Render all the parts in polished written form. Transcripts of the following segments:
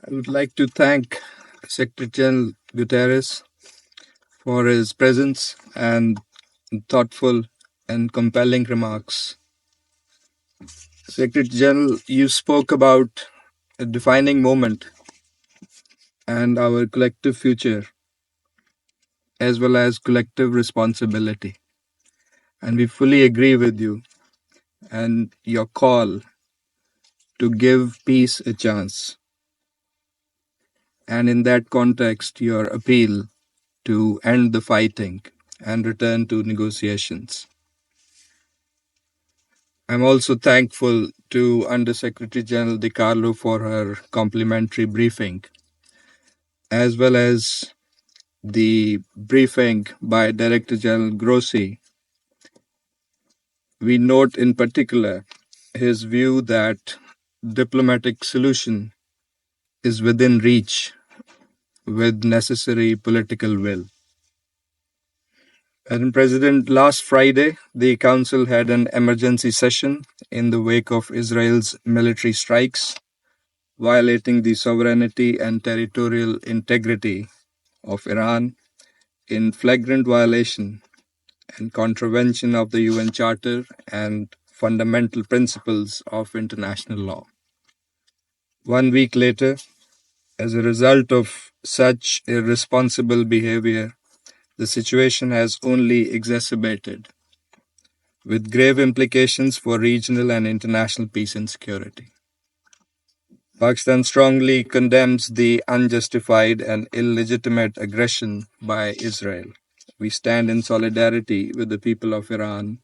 I would like to thank Secretary General Guterres for his presence and thoughtful and compelling remarks. Secretary General, you spoke about a defining moment and our collective future, as well as collective responsibility. And we fully agree with you and your call to give peace a chance. And in that context, your appeal to end the fighting and return to negotiations. I'm also thankful to Undersecretary General Di Carlo for her complimentary briefing, as well as the briefing by Director General Grossi. We note in particular his view that diplomatic solution is within reach with necessary political will. Madam President, last Friday, the Council had an emergency session in the wake of Israel's military strikes, violating the sovereignty and territorial integrity of Iran in flagrant violation and contravention of the UN Charter and fundamental principles of international law. 1 week later, as a result of such irresponsible behavior, the situation has only exacerbated, with grave implications for regional and international peace and security. Pakistan strongly condemns the unjustified and illegitimate aggression by Israel. We stand in solidarity with the people of Iran.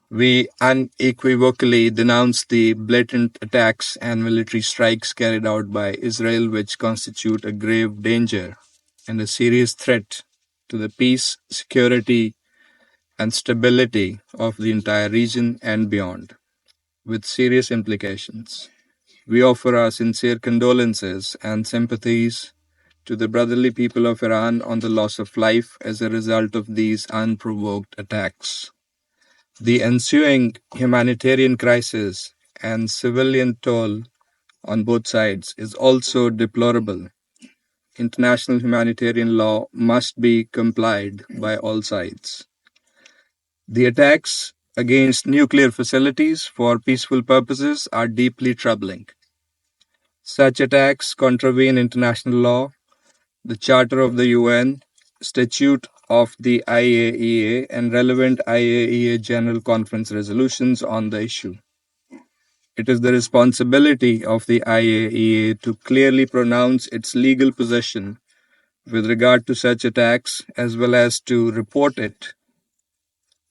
We unequivocally denounce the blatant attacks and military strikes carried out by Israel, which constitute a grave danger and a serious threat to the peace, security, and stability of the entire region and beyond, with serious implications. We offer our sincere condolences and sympathies to the brotherly people of Iran on the loss of life as a result of these unprovoked attacks. The ensuing humanitarian crisis and civilian toll on both sides is also deplorable. International humanitarian law must be complied by all sides. The attacks against nuclear facilities for peaceful purposes are deeply troubling. Such attacks contravene international law, the Charter of the UN, Statute of the IAEA, and relevant IAEA General Conference resolutions on the issue. It is the responsibility of the IAEA to clearly pronounce its legal position with regard to such attacks, as well as to report it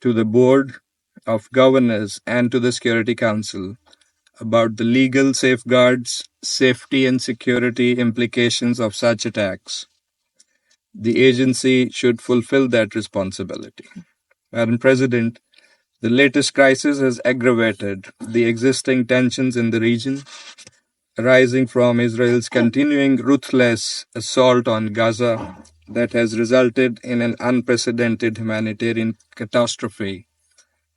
to the Board of Governors and to the Security Council about the legal safeguards, safety, and security implications of such attacks. The agency should fulfill that responsibility. Madam President, the latest crisis has aggravated the existing tensions in the region, arising from Israel's continuing ruthless assault on Gaza that has resulted in an unprecedented humanitarian catastrophe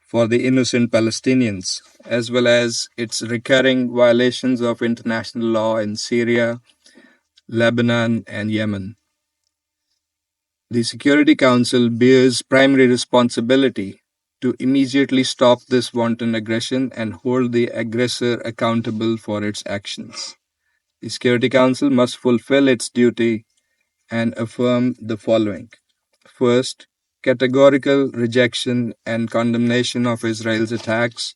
for the innocent Palestinians, as well as its recurring violations of international law in Syria, Lebanon, and Yemen. The Security Council bears primary responsibility to immediately stop this wanton aggression and hold the aggressor accountable for its actions. The Security Council must fulfill its duty and affirm the following. First, categorical rejection and condemnation of Israel's attacks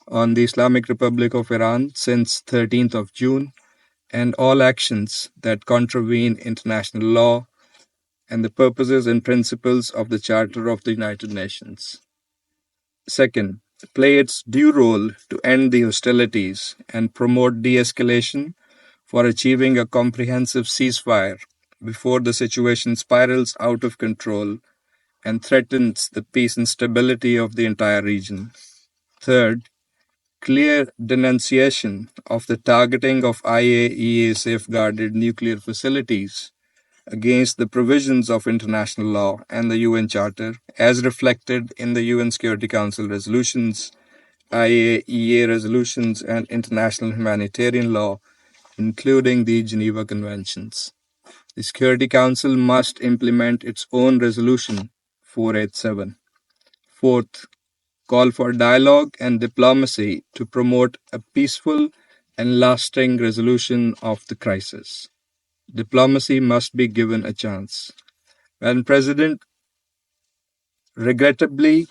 on the Islamic Republic of Iran since 13th of June and all actions that contravene international law and the purposes and principles of the Charter of the United Nations. Second, play its due role to end the hostilities and promote de-escalation for achieving a comprehensive ceasefire before the situation spirals out of control and threatens the peace and stability of the entire region. Third, clear denunciation of the targeting of IAEA safeguarded nuclear facilities against the provisions of international law and the UN Charter, as reflected in the UN Security Council resolutions, IAEA resolutions, and international humanitarian law, including the Geneva Conventions. The Security Council must implement its own Resolution 487. Fourth, call for dialogue and diplomacy to promote a peaceful and lasting resolution of the crisis. Diplomacy must be given a chance. When President regrettably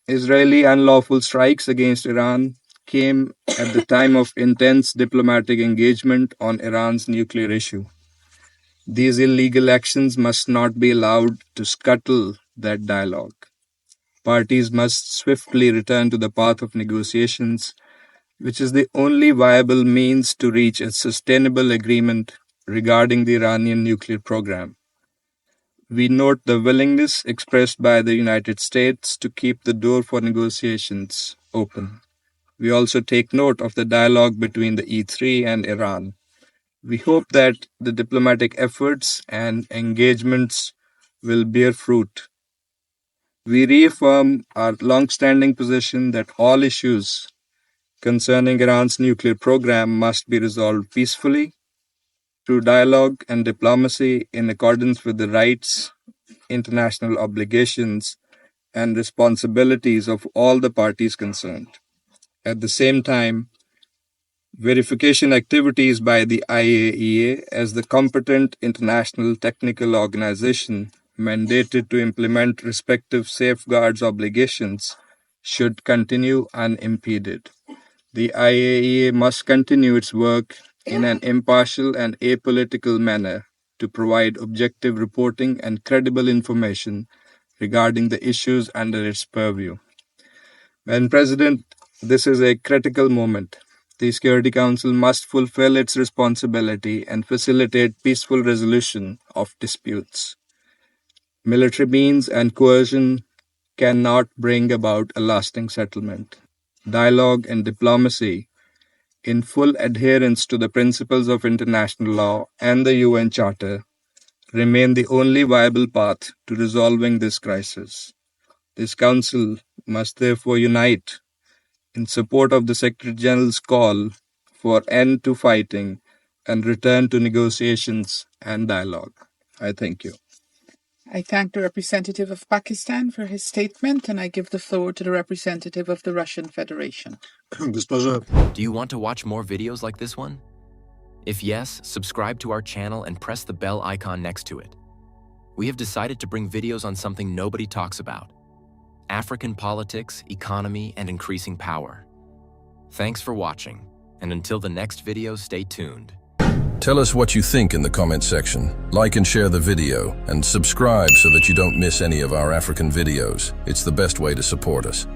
Israeli unlawful strikes against Iran came at the time of intense diplomatic engagement on Iran's nuclear issue. These illegal actions must not be allowed to scuttle that dialogue. Parties must swiftly return to the path of negotiations, which is the only viable means to reach a sustainable agreement regarding the Iranian nuclear program. We note the willingness expressed by the United States to keep the door for negotiations open. We also take note of the dialogue between the E3 and Iran. We hope that the diplomatic efforts and engagements will bear fruit. We reaffirm our long-standing position that all issues concerning Iran's nuclear program must be resolved peacefully through dialogue and diplomacy in accordance with the rights, international obligations, and responsibilities of all the parties concerned. At the same time, verification activities by the IAEA as the competent international technical organization mandated to implement respective safeguards obligations should continue unimpeded. The IAEA must continue its work in an impartial and apolitical manner to provide objective reporting and credible information regarding the issues under its purview. When President, this is a critical moment. The Security Council must fulfill its responsibility and facilitate peaceful resolution of disputes. Military means and coercion cannot bring about a lasting settlement. Dialogue and diplomacy, in full adherence to the principles of international law and the UN Charter, remain the only viable path to resolving this crisis. This Council must therefore unite in support of the Secretary General's call for end to fighting and return to negotiations and dialogue. I thank you. I thank the representative of Pakistan for his statement, and I give the floor to the representative of the Russian Federation. Do you want to watch more videos like this one? If yes, subscribe to our channel and press the bell icon next to it. We have decided to bring videos on something nobody talks about: African politics, economy, and increasing power. Thanks for watching, and until the next video, stay tuned. Tell us what you think in the comment section. Like and share the video, and subscribe so that you don't miss any of our African videos. It's the best way to support us.